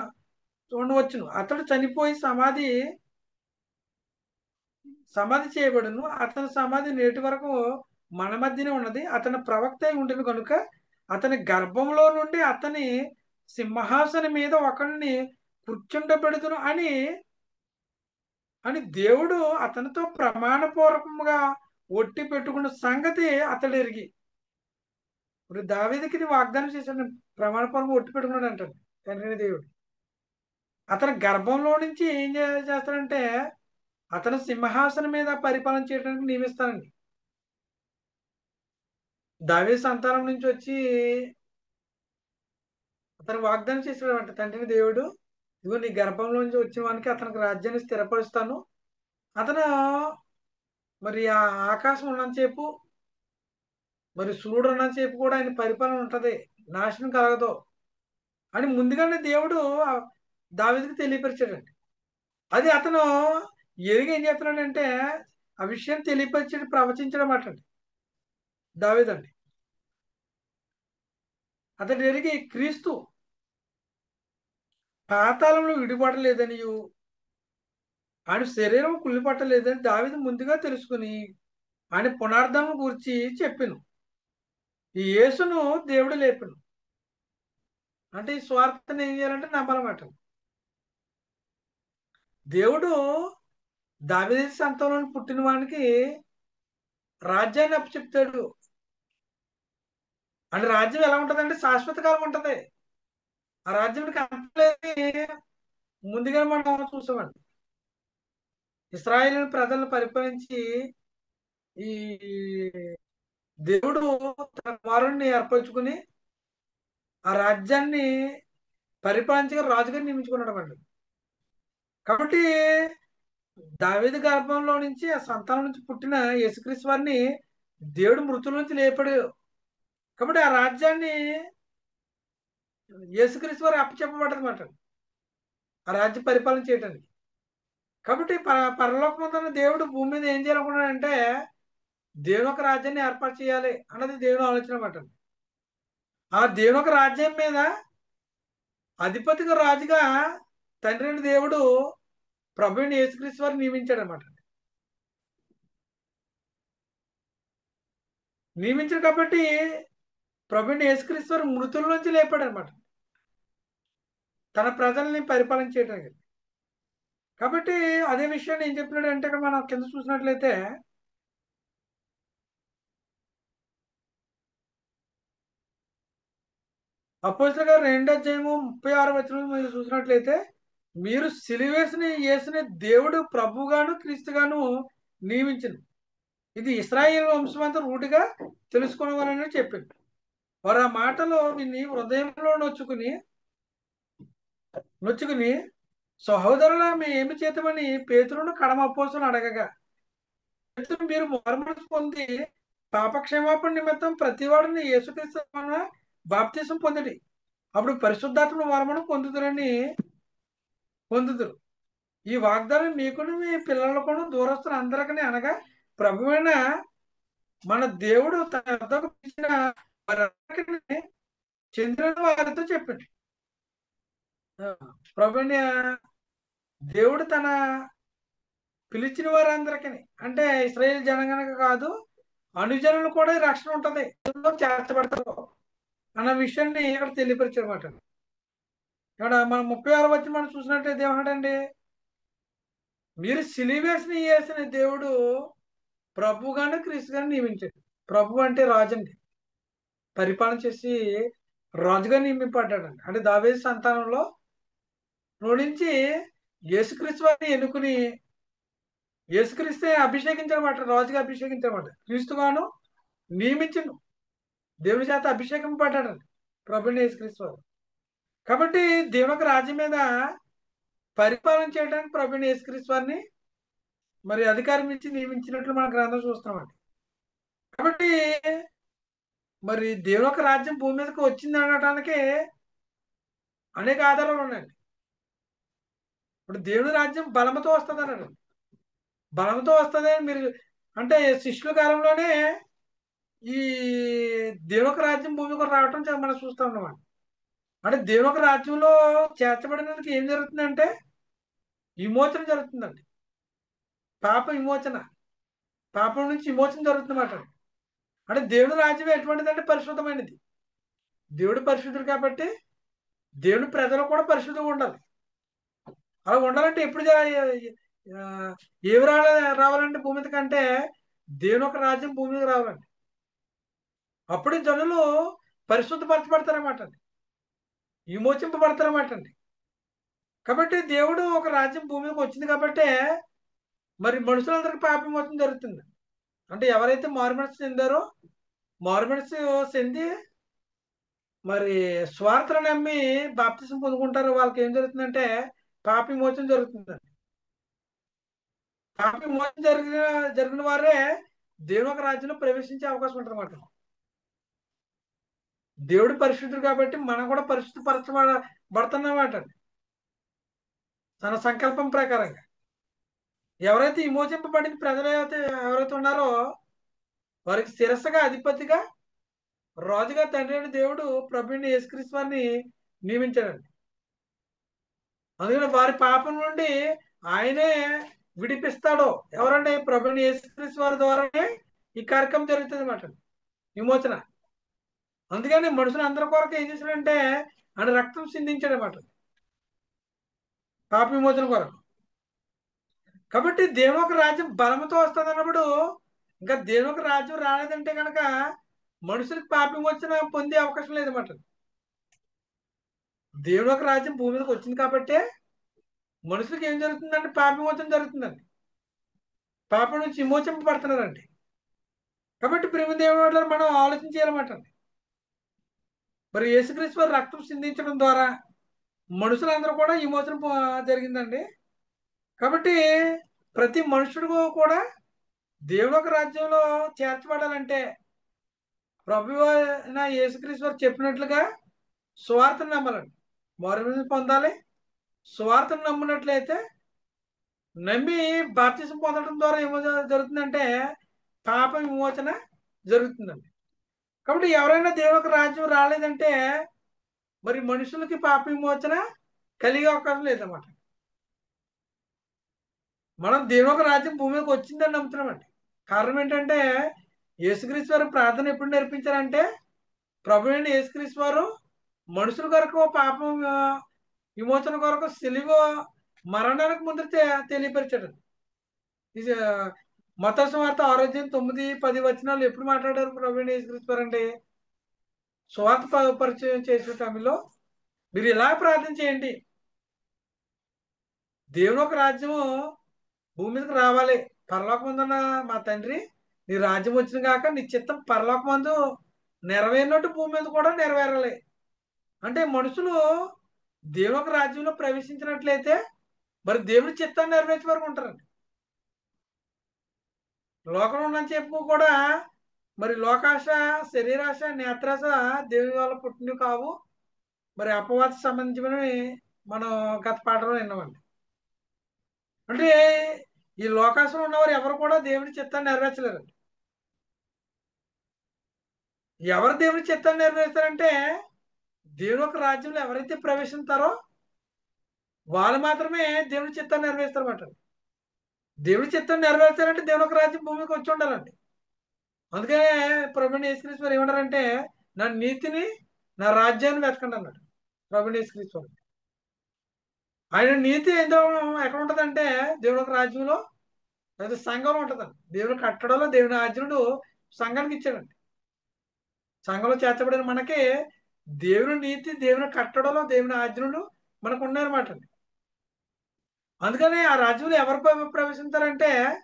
ఉండవచ్చును. అతడు చనిపోయి సమాధి చేయబడును. అతని సమాధి నేటి వరకు మన మధ్యనే ఉన్నది. అతని ప్రవక్త అయి ఉండేది కనుక అతని గర్భంలో నుండి అతని సింహాసనం మీద ఒకరిని కూర్చుండబెడుతును అని అని దేవుడు అతనితో ప్రమాణపూర్వకంగా ఒట్టి పెట్టుకున్న సంగతి అతడు ఎరిగి. ఇప్పుడు దావీదుకి ఇది వాగ్దానం చేశాడు, ప్రమాణపూర్వకంగా ఒట్టి పెట్టుకున్నాడు అంటాడు తండ్రి దేవుడు. అతని గర్భంలో నుంచి ఏం చేస్తాడంటే అతను సింహాసనం మీద పరిపాలన చేయడానికి నియమిస్తానండి. దావీదు సంతానం నుంచి వచ్చి అతను వాగ్దానం చేశాడు అంట తండ్రిని దేవుడు, ఇదిగో నీ గర్భంలో నుంచి వచ్చిన వానికి అతనికి రాజ్యాన్ని స్థిరపరుస్తాను. అతను మరి ఆ ఆకాశం ఉన్నంతసేపు, మరి సూర్యుడు ఉన్నంతసేపు కూడా ఆయన పరిపాలన ఉంటది, నాశనం కలగదు అని ముందుగానే దేవుడు దావీదుకి తెలియపరిచాడండి. అది అతను ఎరిగి ఏం చేస్తున్నాడంటే ఆ విషయం తెలియపరిచి ప్రవచించడం అటండి దావీదండి. అతడు ఎరిగి క్రీస్తు పాతాళంలో విడిపడలేదనియు ఆయన శరీరం కుళ్ళిపట్టలేదని దావీదు ముందుగా తెలుసుకుని ఆయన పునర్ధం గురించి చెప్పాను. ఈ యేసును దేవుడు లేపను. అంటే ఈ స్వార్థను ఏం చేయాలంటే నమ్మాలన్నమాట. దేవుడు దావీదు సంతానంలో పుట్టిన వానికి రాజ్యాన్ని అప్పచెప్తాడు. అంటే రాజ్యం ఎలా ఉంటదంటే శాశ్వత కాలం ఉంటది. ఆ రాజ్యానికి అంతలేని ముందుగా మనం చూసామండి. ఇశ్రాయేలు ప్రజలను పరిపాలించి ఈ దేవుడు తన కుమారుణ్ణి ఏర్పరచుకుని ఆ రాజ్యాన్ని పరిపాలించగా రాజుగా నియమించుకున్నాడు అన్నమాట. కాబట్టి దావీదు గర్భంలో నుంచి ఆ సంతానం నుంచి పుట్టిన యేసుక్రీస్తు వారిని దేవుడు మృతుల నుంచి లేపాడు. కాబట్టి ఆ రాజ్యాన్ని యేసుక్రీస్తు వారు అప్పచెప్పబడ్డది అన్నమాట, ఆ రాజ్య పరిపాలన చేయడానికి. కాబట్టి పరలోకమందున్న దేవుడు భూమి మీద ఏం చేయాలనుకున్నాడంటే దేవుని ఒక రాజ్యాన్ని ఏర్పాటు చేయాలి అన్నది దేవుని ఆలోచన అన్నమాట. ఆ దేవుని ఒక రాజ్యం మీద అధిపతిగా రాజుగా తండ్రి అయిన దేవుడు ప్రభువుని యేసుక్రీస్తు వారు నియమించాడు అనమాట. నియమించాడు కాబట్టి ప్రభువుని యేసుక్రీస్తు వారు మృతుల నుంచి లేపాడు అనమాట తన ప్రజల్ని పరిపాలన చేయడానికి. కాబట్టి అదే విషయాన్ని ఏం చెప్తున్నాడు అంటే ఇక్కడ మనం కింద చూసినట్లయితే అపోస్తలుల గారు 2:36 మీరు చూసినట్లయితే, మీరు సిలువేసిన యేసుని దేవుడు ప్రభుగాను క్రీస్తుగాను నియమించింది, ఇది ఇశ్రాయేలు వంశమంతా రూటుగా తెలుసుకోవాలని చెప్పింది. వారు ఆ మాటలో విని హృదయంలో నొచ్చుకుని సహోదరుల మేము ఏమి చేతమని పేతురును కడమ అపోస్తలుని అడగగా, పేతురు మీరు మారుమనసు పొంది పాపక్షమాపణ నిమిత్తం ప్రతివాడిని యేసుక్రీస్తు వలన బాప్తిసం పొందిడి, అప్పుడు పరిశుద్ధాత్మ వరమును పొందుతారని పొందుదురు. ఈ వాగ్దానం మీకును మీ పిల్లలకును దూరస్తులు అందరికీ అనగా ప్రభువైన మన దేవుడు తన వద్దకు పిలిచిన వారందరికీ చెందిన వారితో చెప్పండి. ప్రభువైన దేవుడు తన పిలిచిన వారందరికీ, అంటే ఇశ్రాయేల్ జనగణక కాదు, అనుజనులు కూడా ఈ రక్షణ ఉంటది, ఇందులో చేర్చబడతారు అన్న విషయాన్ని ఇక్కడ తెలియపరిచారన్నమాట. ఇక్కడ మనం 36 వచ్చి మనం చూసినట్టయితే ఏమంటాడండి, మీరు సిలువేసిన వేసిన దేవుడు ప్రభుగాను క్రీస్తుగాను నియమించాడు. ప్రభు అంటే రాజు అండి, పరిపాలన చేసి రాజుగా నియమింపడ్డాడండి. అంటే దావీదు సంతానంలో నుంచి యేసుక్రీస్తు వారిని ఎన్నుకుని యేసుక్రీస్తే అభిషేకించనమాట, రాజుగా అభిషేకించనమాట, క్రీస్తుగాను నియమించను, దేవుని చేత అభిషేకం పడ్డాడండి ప్రభుని యేసుక్రీస్తు వారు. కాబట్టి దేవుని యొక్క రాజ్యం మీద పరిపాలన చేయడానికి ప్రభుని యేసుక్రీస్తు వారిని మరి అధికారం ఇచ్చి నియమించినట్లు మన గ్రంథం చూస్తున్నామండి. కాబట్టి మరి దేవుని యొక్క రాజ్యం భూమి మీదకి వచ్చింది అనడానికి అనేక ఆధారాలు ఉన్నాయండి. ఇప్పుడు దేవుని రాజ్యం బలముతో వస్తుంది అన్నాడు. బలంతో వస్తుంది మీరు అంటే శిష్యుల కాలంలోనే ఈ దేవుని యొక్క రాజ్యం భూమికి రావటం మనం చూస్తా ఉన్నామండి. అంటే దేవుని యొక్క రాజ్యంలో చేర్చబడినందుకు ఏం జరుగుతుందంటే విమోచన జరుగుతుందండి. పాప విమోచన, పాపం నుంచి విమోచన జరుగుతుందన్నమాట. అంటే దేవుని రాజ్యం ఎటువంటిదంటే పరిశుద్ధమైనది. దేవుడు పరిశుద్ధుడు కాబట్టి దేవుని ప్రజలు కూడా పరిశుద్ధంగా ఉండాలి. అలా ఉండాలంటే ఎప్పుడు ఏమి రావాలంటే భూమి మీద కంటే దేవుని యొక్క రాజ్యం భూమి మీద రావాలండి. అప్పుడు జనులు పరిశుద్ధపరచబడతారన్నమాట అండి, విమోచింపబడతారన్నమాట అండి. కాబట్టి దేవుడు ఒక రాజ్యం భూమి మీదకి వచ్చింది కాబట్టి మరి మనుషులందరికీ పాప విమోచన జరుగుతుంది. అంటే ఎవరైతే మారుమనసు చెందారో, మారుమనసు చెంది మరి స్వార్థను నమ్మి బాప్తిసం పొందుకుంటారో వాళ్ళకి ఏం జరుగుతుందంటే పాప విమోచన జరుగుతుందండి. పాప విమోచన జరిగిన వారే దేవుని ఒక రాజ్యంలో ప్రవేశించే అవకాశం ఉంటుంది అన్నమాట. దేవుడు పరిశుద్ధుడు కాబట్టి మనం కూడా పరిశుద్ధపరచబడుతున్నమాట తన సంకల్పం ప్రకారంగా. ఎవరైతే విమోచింపబడిన ప్రజలు ఎవరైతే ఉన్నారో వారికి శిరస్సుగా అధిపతిగా రాజుగా తండ్రి అయిన దేవుడు ప్రభుని యేసుక్రీస్తు వారిని నియమించాడండి. అందుకని వారి పాపం నుండి ఆయనే విడిపిస్తాడో ఎవరంటే ప్రభుని యేసుక్రీస్తు వారి ద్వారానే ఈ కార్యక్రమం జరుగుతుంది అన్నమాట, విమోచన. అందుకని మనుషులు అందరి కొరకు ఏం చేశాడంటే ఆయన రక్తం సిందించాడు అన్నమాట పాప విమోచన కొరకు. కాబట్టి దేవుని ఒక రాజ్యం బలంతో వస్తుంది అన్నప్పుడు ఇంకా దేవుని ఒక రాజ్యం రాలేదంటే కనుక మనుషులకు పాప విమోచన పొందే అవకాశం లేదన్నమాట. దేవుని ఒక రాజ్యం భూమి మీదకి వచ్చింది కాబట్టి మనుషులకు ఏం జరుగుతుందంటే పాప విమోచన జరుగుతుందండి, పాపం నుంచి విమోచింపబడుతున్నారండి. కాబట్టి ప్రేమ దేవుడు మనం ఆలోచన చేయాలన్నమాట. మరి యేసుక్రీస్తు వారి రక్తం సిందించడం ద్వారా మనుషులందరూ కూడా విమోచన జరిగిందండి. కాబట్టి ప్రతి మనుషుడు కూడా దేవుని ఒక రాజ్యంలో చేర్చబడాలంటే ప్రభువు అయిన యేసుక్రీస్తు వారు చెప్పినట్లుగా సువార్తను నమ్మాలండి, మారుమనసు పొందాలి. సువార్తను నమ్మినట్లయితే నమ్మి బాప్తిసం పొందడం ద్వారా ఏమో జరుగుతుందంటే పాప విమోచన జరుగుతుందండి. కాబట్టి ఎవరైనా దేవుని యొక్క రాజ్యం రాలేదంటే మరి మనుషులకి పాప విమోచన కలిగే అవకాశం లేదన్నమాట. మనం దేవుని యొక్క రాజ్యం భూమికి వచ్చిందని నమ్ముతున్నామండి. కారణం ఏంటంటే యేసుక్రీస్తు వారు ప్రార్థన ఎప్పుడు నేర్పించారంటే ప్రభు అయిన యేసుక్రీస్తు వారు మనుషుల కొరకు పాపం విమోచన కొరకు సిలువ మరణానికి ముందు తెలియపరిచాడు. ఇది మత్తయి సువార్త 6:9-10 ఎప్పుడు మాట్లాడారు ప్రభు అయిన యేసుక్రీస్తు వారు అంటే సువార్త పరిచయం చేసే టైంలో మీరు ఇలా ప్రార్థన చేయండి, దేవుని ఒక రాజ్యము భూమి మీదకి రావాలి. పరలోకమందున్న మా తండ్రి నీ రాజ్యం వచ్చిన కాక నీ చిత్తం పరలోకమందు నెరవేరినట్టు భూమి మీద కూడా నెరవేరాలి. అంటే మనుషులు దేవుని ఒక రాజ్యంలో ప్రవేశించినట్లయితే మరి దేవుని చిత్తాన్ని నెరవేర్చే వరకు ఉంటారండి. లోకంలో ఉన్న చెప్పు కూడా మరి లోకాశ, శరీరాశ, నేత్రాశ దేవుని వల్ల పుట్టినవి కావు, మరి అపవాద సంబంధించినవి మనం గత పాఠంలో విన్నామండి. అంటే ఈ లోకాసులో ఉన్నవారు ఎవరు కూడా దేవుని చిత్తాన్ని నెరవేర్చలేరండి. ఎవరు దేవుని చిత్తాన్ని నెరవేరుస్తారంటే దేవుని యొక్క రాజ్యంలో ఎవరైతే ప్రవేశిస్తారో వాళ్ళు మాత్రమే దేవుని చిత్తాన్ని నెరవేరుస్తారన్నమాట. దేవుని చిత్తాన్ని నెరవేర్చాలంటే దేవుని యొక్క రాజ్యం భూమికి వచ్చి ఉండాలండి. అందుకనే ప్రభుని యేసుక్రీస్తు వారు ఏమంటారంటే నా నీతిని నా రాజ్యాన్ని వెతకండి అన్నాడు ప్రభుని యేసుక్రీస్తు వారు. ఆయన నీతి ఏందో ఎక్కడ ఉంటదంటే దేవుని యొక్క రాజ్యంలో లేదా సంఘంలో ఉంటదండి. దేవుని కట్టడంలో దేవుని ఆజ్ఞలు సంఘానికి ఇచ్చాడండి. సంఘంలో చేర్చబడిన మనకి దేవుని నీతి దేవుని కట్టడంలో దేవుని ఆజ్ఞలు మనకు ఉన్నాయన్నమాట అండి. అందుకని ఆ రాజ్యంలో ఎవరు ప్రవేశించారంటే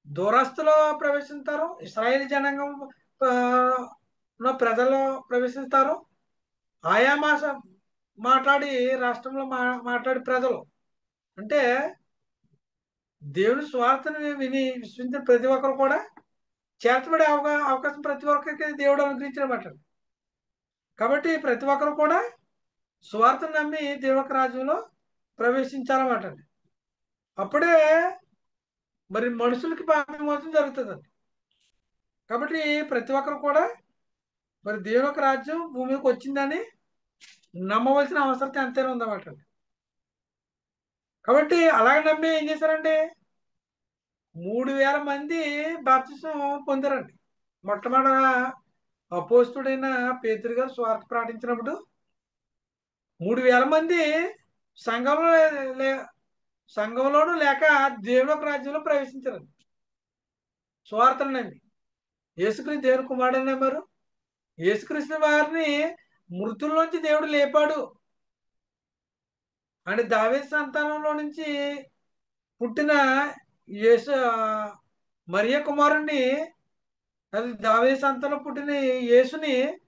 దూరస్తులు ప్రవేశిస్తారు, ఇస్రాయేల్ జనాంగం ఆ, లో ప్రజలు ప్రవేశిస్తారు, ఆయా భాష మాట్లాడి రాష్ట్రంలో మాట్లాడి ప్రజలు అంటే దేవుని స్వార్థను విని విశ్వసించిన ప్రతి ఒక్కరు కూడా చేర్చబడే అవకాశం ప్రతి ఒక్కరికి దేవుడు అనుగ్రహించినమాట. కాబట్టి ప్రతి ఒక్కరు కూడా స్వార్థను నమ్మి దేవుని యొక్క రాజ్యంలో ప్రవేశించాలన్నమాట అండి. అప్పుడే మరి మనుషులకి పాప విమోచన జరుగుతుందండి. కాబట్టి ప్రతి ఒక్కరు కూడా మరి దేవుని యొక్క రాజ్యం భూమికి వచ్చిందని నమ్మవలసిన అవసరం ఎంతైనా ఉందన్నమాట అండి. కాబట్టి అలాగే నమ్మి ఏం చేశారండి 3000 మంది బాప్తిసం పొందారండి. మొట్టమొదట అపోస్తుడైన పేతురు గారు స్వార్థ ప్రకటించినప్పుడు 3000 మంది సంఘంలో లే- సంఘంలోనూ లేక దేవుని యొక్క రాజ్యంలో ప్రవేశించారండి. స్వార్థను నమ్మి యేసుక్రీస్తు దేవుని కుమారుడు నమ్మారు. యేసుక్రీస్తు వారిని మృతుల్లోంచి దేవుడు లేపాడు అని దావీదు సంతానంలో నుంచి పుట్టిన యేసు మరియ కుమారుణ్ణి అది దావీదు సంతానంలో పుట్టిన యేసుని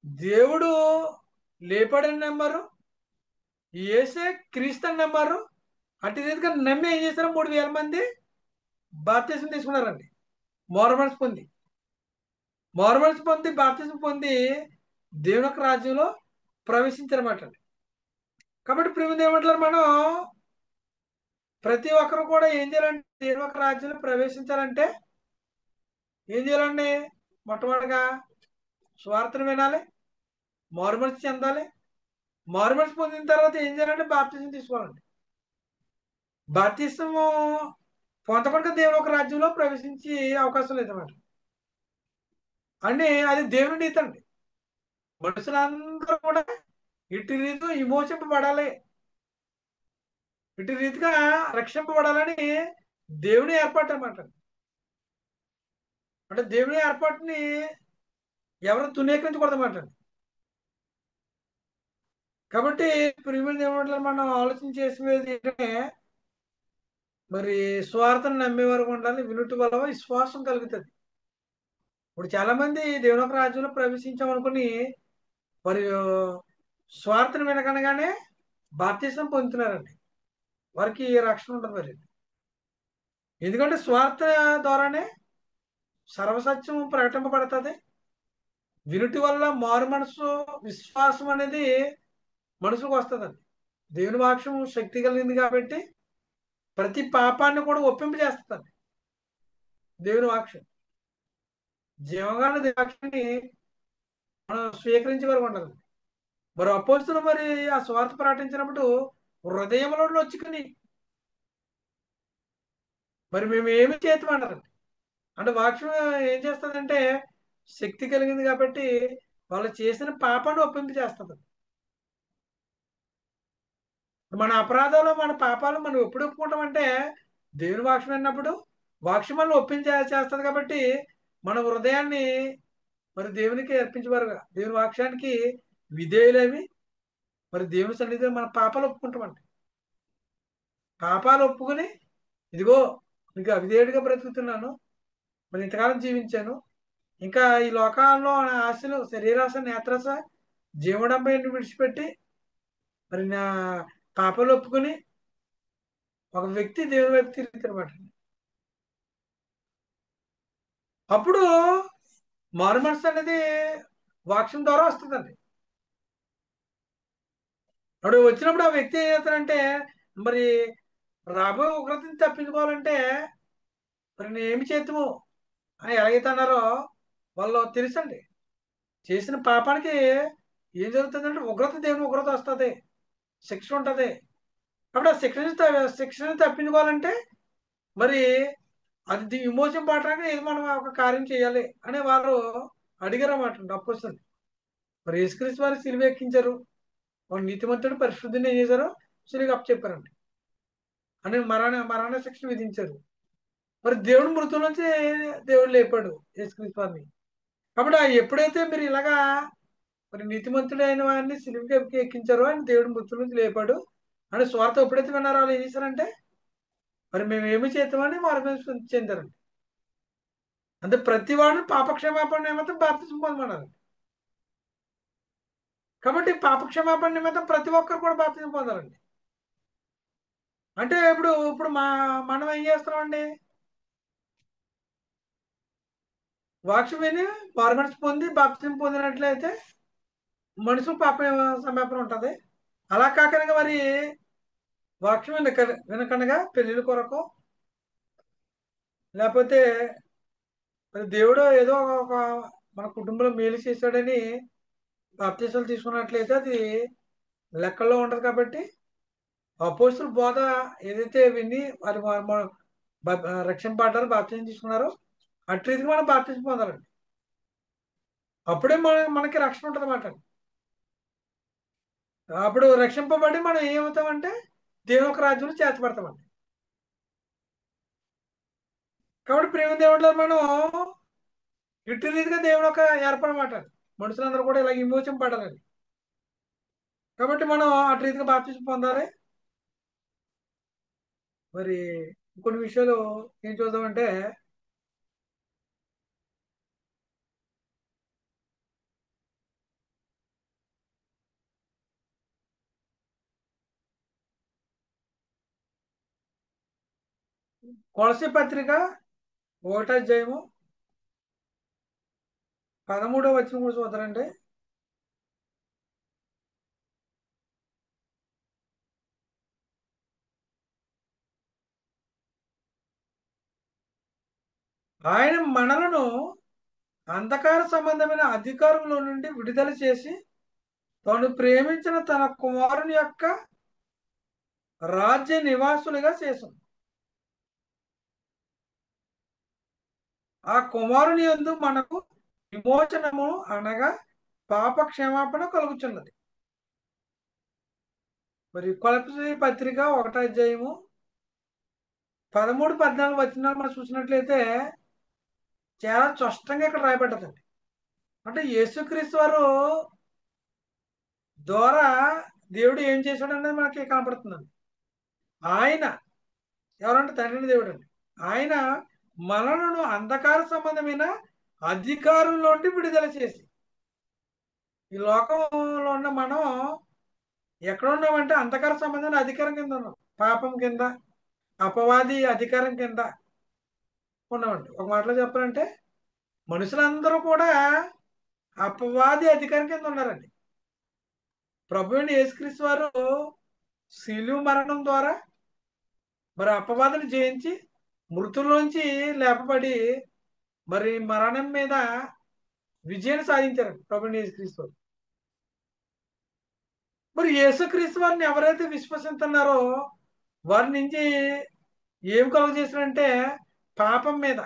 దేవుడు లేపాడని నమ్మారు. యేసే క్రీస్తు అని నమ్మారు. అటు రీతిగా నమ్మి ఏం చేశారు 3000 మంది బాప్తిసం తీసుకున్నారండి. మారుమనసు పొంది బాప్తిసం పొంది దేవుని యొక్క రాజ్యంలో ప్రవేశించారన్నమాట. కాబట్టి ప్రియమైన ఏమంటారు మనం ప్రతి ఒక్కరు కూడా ఏం చేయాలంటే దేవుని యొక్క రాజ్యంలో ప్రవేశించాలంటే ఏం చేయాలండి మొట్టమొదటిగా స్వార్థను వినాలి, మారుమనసు చెందాలి. మారుమనసు పొందిన తర్వాత ఏం చేయాలంటే బాప్తిసం తీసుకోవాలండి. బాప్తిసము పొందకుండా దేవుని ఒక రాజ్యంలో ప్రవేశించే అవకాశం లేదన్నమాట. అంటే అది దేవుని నీతి అండి. మనుషులందరూ కూడా ఇటు రీతిగా విమోచింపబడాలి, ఇటు రీతిగా రక్షింపబడాలని దేవుని ఏర్పాటు అన్నమాట. అంటే దేవుని ఏర్పాటుని ఎవరు తునీకరించకూడదు అన్నమాట. కాబట్టి ప్రియమైన దేవుడు మనం ఆలోచన చేసేది ఏంటంటే మరి స్వార్థను నమ్మే వరకు ఉండాలి, వినుటి వల్ల విశ్వాసం కలుగుతుంది. ఇప్పుడు చాలా మంది దేవుని యొక్క రాజ్యంలో ప్రవేశించామనుకుని మరి స్వార్థను వినకనగానే బాప్తిసం పొందుతున్నారండి. వారికి రక్షణ ఉండదు మరి. ఎందుకంటే స్వార్థ ద్వారానే సర్వసత్యం ప్రకటింపబడుతుంది. వినుటి వల్ల మారు మనసు విశ్వాసం అనేది మనసుకు వస్తుందండి. దేవుని వాక్యం శక్తి కలిగింది కాబట్టి ప్రతి పాపాన్ని కూడా ఒప్పింపజేస్తుందండి. దేవుని వాక్యం జీవగాన వాక్యాన్ని మనం స్వీకరించే వరకు ఉండదు. మరి అపోస్తులు మరి ఆ స్వార్థ ప్రకటించినప్పుడు హృదయంలో నొచ్చుకుని మరి మేము ఏమి చేతమన్నారు. అంటే వాక్యం ఏం చేస్తుందంటే శక్తి కలిగింది కాబట్టి వాళ్ళు చేసిన పాపాన్ని ఒప్పింపు చేస్తుంది. మన అపరాధాలు మన పాపాలు మనం ఎప్పుడు ఒప్పుకుంటామంటే దేవుని వాక్యం విన్నప్పుడు వాక్యం మనం చేస్తుంది కాబట్టి మన హృదయాన్ని మరి దేవునికి అర్పించేవారుగా దేవుని వాక్యానికి విధేయులేమి మరి దేవుని సన్నిధిలో మన పాపాలు ఒప్పుకుంటామండి. పాపాలు ఒప్పుకొని ఇదిగో నీకు అవిధేయుడిగా బ్రతుకుతున్నాను, మరి ఇంతకాలం జీవించాను, ఇంకా ఈ లోకాల్లో నా ఆశలు శరీరాశ నేత్రాశ జీవడంపైని విడిచిపెట్టి మరి నా పాపాలు ఒప్పుకొని ఒక వ్యక్తి దేవుని వైపు తిరుగుతారన్నమాట. అప్పుడు మారు మనసు అనేది వాక్యం ద్వారా వస్తుందండి. అప్పుడు వచ్చినప్పుడు ఆ వ్యక్తి ఏం చేస్తాడంటే, మరి రాబోయే ఉగ్రతని తప్పించుకోవాలంటే మరి నేను ఏమి చేద్దుము అని ఎలాగైతే అన్నారో వాళ్ళు తెలుసండి. చేసిన పాపానికి ఏం జరుగుతుందంటే ఉగ్రత, దేవుని ఉగ్రత వస్తుంది, శిక్ష ఉంటది. అప్పుడు ఆ శిక్షను తప్పించుకోవాలంటే మరి అది విమోచన పడడానికి ఏది మనం ఒక కార్యం చేయాలి అని వారు అడిగారన్నమాట అప్పొస్తుంది. మరి యేసుక్రీస్తు వారు సిలువ ఎక్కించారు. వాడు నీతిమంతుడు పరిశుద్ధిని ఏం చేశారు, సిలువకి అప్పచెప్పారండి. అని మరణ శిక్ష విధించారు. మరి దేవుడు మృతుల నుంచి దేవుడు లేపాడు యేసుక్రీస్తు వారిని. కాబట్టి ఎప్పుడైతే మీరు ఇలాగా మరి నీతిమంతుడైన వారిని సిలువకి ఎక్కించారో ఆయన దేవుడు మృతుల నుంచి లేపాడు అని స్వార్థ ఎప్పుడైతే విన్నారో వాళ్ళు ఏం చేశారంటే మరి మేము ఏమి చేద్దామని వారి చెందారండి. అంటే ప్రతి వాడు పాపక్షమాపణ నిమిత్తం బాప్తిసం పొందమన్నారు. కాబట్టి పాపక్షమాపణ నిమిత్తం ప్రతి ఒక్కరు కూడా బాప్తిసం పొందాలండి. అంటే ఇప్పుడు మనం ఏం చేస్తున్నామండి, వాక్యం విని మారుమనసు పొంది బాప్తిసం పొందినట్లయితే మనుషులు పాప క్షమాపణ ఉంటది. అలా కాకుండా మరి వాక్యం వినకనగా పెళ్లిళ్ళ కొరకు లేకపోతే మరి దేవుడు ఏదో ఒక మన కుటుంబంలో మేలు చేశాడని బాప్తీసాలు తీసుకున్నట్లయితే అది లెక్కల్లో ఉంటది. కాబట్టి అపోస్తుల బోధ ఏదైతే విని వారి రక్షింపడ్డారో, బాప్తీసం తీసుకున్నారో అటు రీతికి మనం బాప్తీసం పొందాలండి. అప్పుడే మనకి రక్షణ ఉంటుంది అన్నమాట. అప్పుడు రక్షింపబడి మనం ఏమవుతామంటే దేవుని యొక్క రాజ్యంలో చేర్చబడతామండి. కాబట్టి ప్రేమ దేవుడిలో మనం ఇటు రీతిగా దేవుడు ఒక ఏర్పడమాట. మనుషులందరూ కూడా ఇలా విమోచింపబడాలని. కాబట్టి మనం అటు రీతిగా బాప్తీసం పొందాలి. మరి కొన్ని విషయాలు ఏం చూద్దామంటే కొలసీ పత్రిక 1వ అధ్యాయము 13వ వచనం కూడా చూద్దారండి. ఆయన మనలను అంధకార సంబంధమైన అధికారంలో నుండి విడుదల చేసి తాను ప్రేమించిన తన కుమారుని యొక్క రాజ్య నివాసులుగా చేశాం. ఆ కుమారుని యందు మనకు విమోచనము అనగా పాప క్షమాపణ కలుగుచున్నది. మరి కొలసీ పత్రిక 1వ అధ్యాయము 13, 14 వచనాలు మనం చూసినట్లయితే చాలా స్పష్టంగా ఇక్కడ రాయబడ్డదండి. అంటే యేసుక్రీస్తు వారు ద్వారా దేవుడు ఏం చేశాడు అనేది మనకి కనపడుతుందండి. ఆయన ఎవరంటే తండ్రిని దేవుడు అండి. ఆయన మనలను అంధకార సంబంధమైన అధికారంలో నుండి విడుదల చేసి, ఈ లోకంలో ఉన్న మనం ఎక్కడ ఉన్నామంటే అంధకార సంబంధమైన అధికారం కింద ఉన్నాం. పాపం కింద, అపవాది అధికారం కింద ఉన్నామండి. ఒక మాటలో చెప్పాలంటే మనుషులందరూ కూడా అపవాది అధికారం కింద ఉన్నారండి. ప్రభు అయిన యేసుక్రీస్తు వారు శిలువ మరణం ద్వారా మరి అపవాదిని జయించి మృతుల్లోంచి లేపబడి మరి మరణం మీద విజయాన్ని సాధించారండి ప్రభు అయిన యేసుక్రీస్తు వారు. మరి యేసుక్రీస్తు వారిని ఎవరైతే విశ్వసిస్తున్నారో వారి నుంచి ఏం కలుగ చేశారంటే పాపం మీద,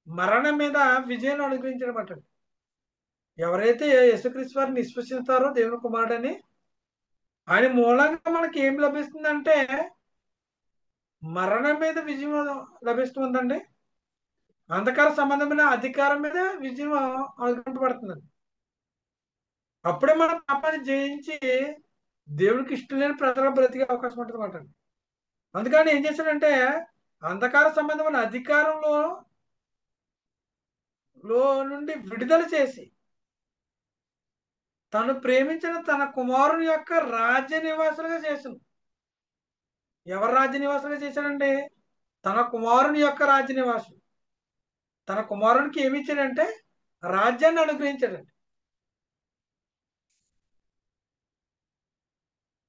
మరణం మీద విజయాన్ని అనుగ్రహించడం అంటండి. ఎవరైతే యేసుక్రీస్తు వారిని విశ్వసిస్తారో దేవుని కుమారుడని, ఆయన మూలంగా మనకి ఏం లభిస్తుందంటే మరణం మీద విజయం లభిస్తుందండి. అంధకార సంబంధమైన అధికారం మీద విజయం అనుగ్రహింపబడుతుందండి. అప్పుడే మన పాపాన్ని జయించి దేవుడికి ఇష్టం లేని ప్రజలు బ్రతికే అవకాశం ఉంటుంది అన్నమాట. అందుకని ఏం చేశాడంటే అంధకార సంబంధమైన అధికారంలో నుండి విడుదల చేసి తను ప్రేమించిన తన కుమారుని యొక్క రాజ్య నివాసులుగా చేసింది. ఎవరు రాజ్య నివాసులుగా చేశాడండి? తన కుమారుని యొక్క రాజ్య నివాసులు. తన కుమారునికి ఏమి ఇచ్చాడంటే రాజ్యాన్ని అనుగ్రహించాడండి.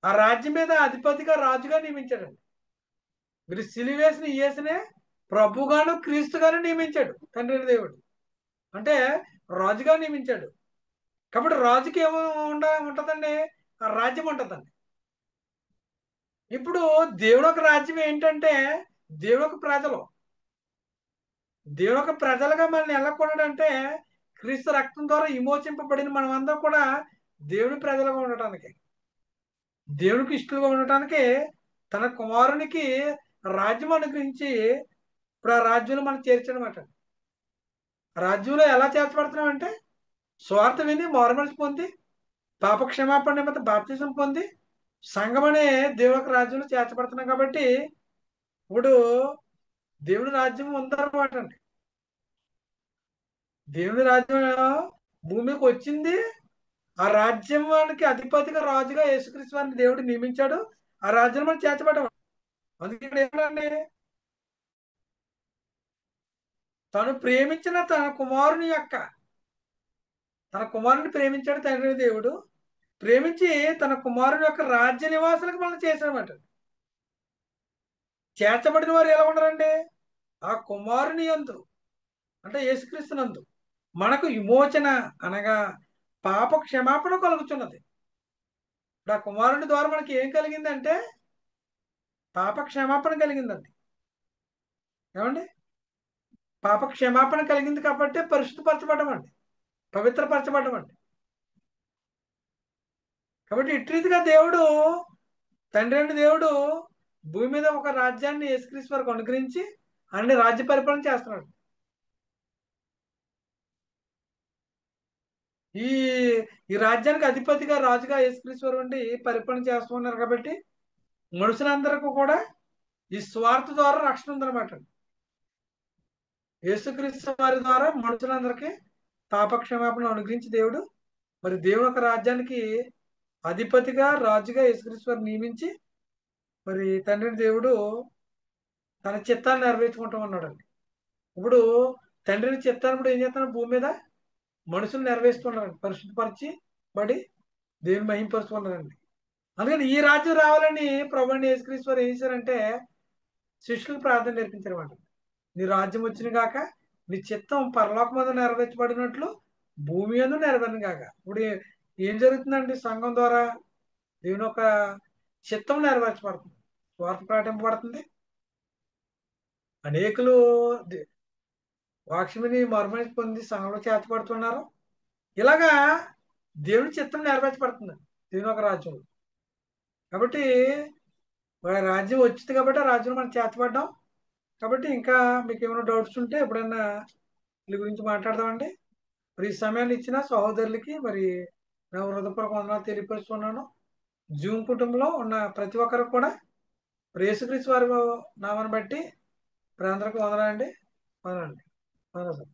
ఆ రాజ్యం మీద అధిపతిగా రాజుగా నియమించాడండి. మీరు సిలువేసిన యేసునే ప్రభుగాను క్రీస్తుగాను నియమించాడు తండ్రి అయిన దేవుడు. అంటే రాజుగా నియమించాడు. కాబట్టి రాజుకి ఏమో ఉంటదండి, ఆ రాజ్యం ఉంటదండి. ఇప్పుడు దేవుని యొక్క రాజ్యం ఏంటంటే దేవుని యొక్క ప్రజలు. దేవుని యొక్క ప్రజలుగా మనల్ని ఎలా కొన్నాడంటే క్రీస్తు రక్తం ద్వారా విమోచింపబడిన మనమందరం కూడా దేవుని ప్రజలుగా ఉండటానికి, దేవునికి ఇష్టలుగా ఉండటానికి తన కుమారునికి రాజ్యం అనుగ్రహించి ఇప్పుడు ఆ రాజ్యంలో మనం చేర్చడమాట. రాజ్యంలో ఎలా చేర్చబడుతున్నాం అంటే స్వార్థ విని మారుమనసు పొంది పాప క్షమాపణ నిమిత్తం బాప్తిజం పొంది సంఘం అనే దేవుని యొక్క రాజ్యంలో చేర్చబడుతున్నాం. కాబట్టి ఇప్పుడు దేవుని రాజ్యం ఉందన్నమాట అండి. దేవుని రాజ్యం భూమికి వచ్చింది. ఆ రాజ్యానికి అధిపతిగా రాజుగా యేసుక్రీస్తు వారిని దేవుడు నియమించాడు. ఆ రాజ్యం మనం చేర్చబడ్డాం. అందుకే ఇక్కడ ఏమండి, తను ప్రేమించిన తన కుమారుని ప్రేమించాడు తండ్రి దేవుడు. ప్రేమించి తన కుమారుని యొక్క రాజ్య నివాసులకు మనం చేశాడన్నమాట. చేర్చబడిన వారు ఎలా ఉండరండి, ఆ కుమారుని యందు అంటే యేసుక్రీస్తు నందు మనకు విమోచన అనగా పాప క్షమాపణ కలుగుతున్నది. ఇప్పుడు ఆ కుమారుని ద్వారా మనకి ఏం కలిగిందంటే పాప క్షమాపణ కలిగిందండి. ఏమండి, పాప క్షమాపణ కలిగింది కాబట్టి పరిశుద్ధపరచబడ్డమండి, పవిత్రపరచబడ్డమండి. కాబట్టి ఇటు రీతిగా దేవుడు, తండ్రి అయిన దేవుడు భూమి మీద ఒక రాజ్యాన్ని యేసుక్రీస్తు వరకు అనుగ్రహించి అన్ని రాజ్య పరిపాలన చేస్తున్నాడు. ఈ ఈ రాజ్యానికి అధిపతిగా రాజుగా యేసుక్రీస్తు వారు ఉండి పరిపాలన చేస్తూ ఉన్నారు. కాబట్టి మనుషులందరికీ కూడా ఈ స్వార్థ ద్వారా రక్షణ ఉందన్నమాట. యేసుక్రీస్తు వారి ద్వారా మనుషులందరికీ పాపక్షమాపణ అనుగ్రహించి దేవుడు మరి దేవుని యొక్క రాజ్యానికి అధిపతిగా రాజుగా యేసుక్రీస్తు వారిని నియమించి మరి తండ్రిని దేవుడు తన చిత్తాన్ని నెరవేర్చుకుంటూ ఉన్నాడండి. ఇప్పుడు తండ్రిని చిత్తాన్ని ఇప్పుడు ఏం చేస్తున్నాడు, భూమి మీద మనుషులు నెరవేరుస్తున్నారండి, పరిశుద్ధపరిచి బడి దేవుని మహింపరుచుకున్నారండి. అందుకని ఈ రాజ్యం రావాలని ప్రభువుని యేసుక్రీస్తు వారు ఏం చేశారంటే శిష్యులకు ప్రార్థన నేర్పించారన్నమాట. నీ రాజ్యం వచ్చిన గాక, నీ చిత్తం పరలోకం మీద నెరవేర్చబడినట్లు భూమి యందు నెరవేరును గాక. ఇప్పుడు ఏం జరుగుతుందండి, సంఘం ద్వారా దేవుని యొక్క చిత్తం నెరవేర్చబడుతుంది, స్వార్థ ప్రకటింపబడుతుంది. అనేకులు వాక్యమిని మరుమనిషి పొంది సంఘంలో చేర్చబడుతున్నారు. ఇలాగా దేవుని చిత్తం నెరవేర్చబడుతుంది దేవుని యొక్క రాజ్యంలో. కాబట్టి రాజ్యం వచ్చింది కాబట్టి ఆ రాజ్యంలో మనం చేర్చబడ్డాం. కాబట్టి ఇంకా మీకు ఏమైనా డౌట్స్ ఉంటే ఎప్పుడైనా వీళ్ళ గురించి మాట్లాడదామండి. మరి ఈ సమయాన్ని ఇచ్చిన సహోదరులకి మరి నా హృదయపూర్వక వందనాలు తెలియపరుస్తున్నాను. జూమ్ కుటుంబంలో ఉన్న ప్రతి ఒక్కరికి కూడా యేసుక్రీస్తు వారి నామాన్ని బట్టి మరి అందరికీ వందనాలండి. వందనాలండి. వందనాలు సార్.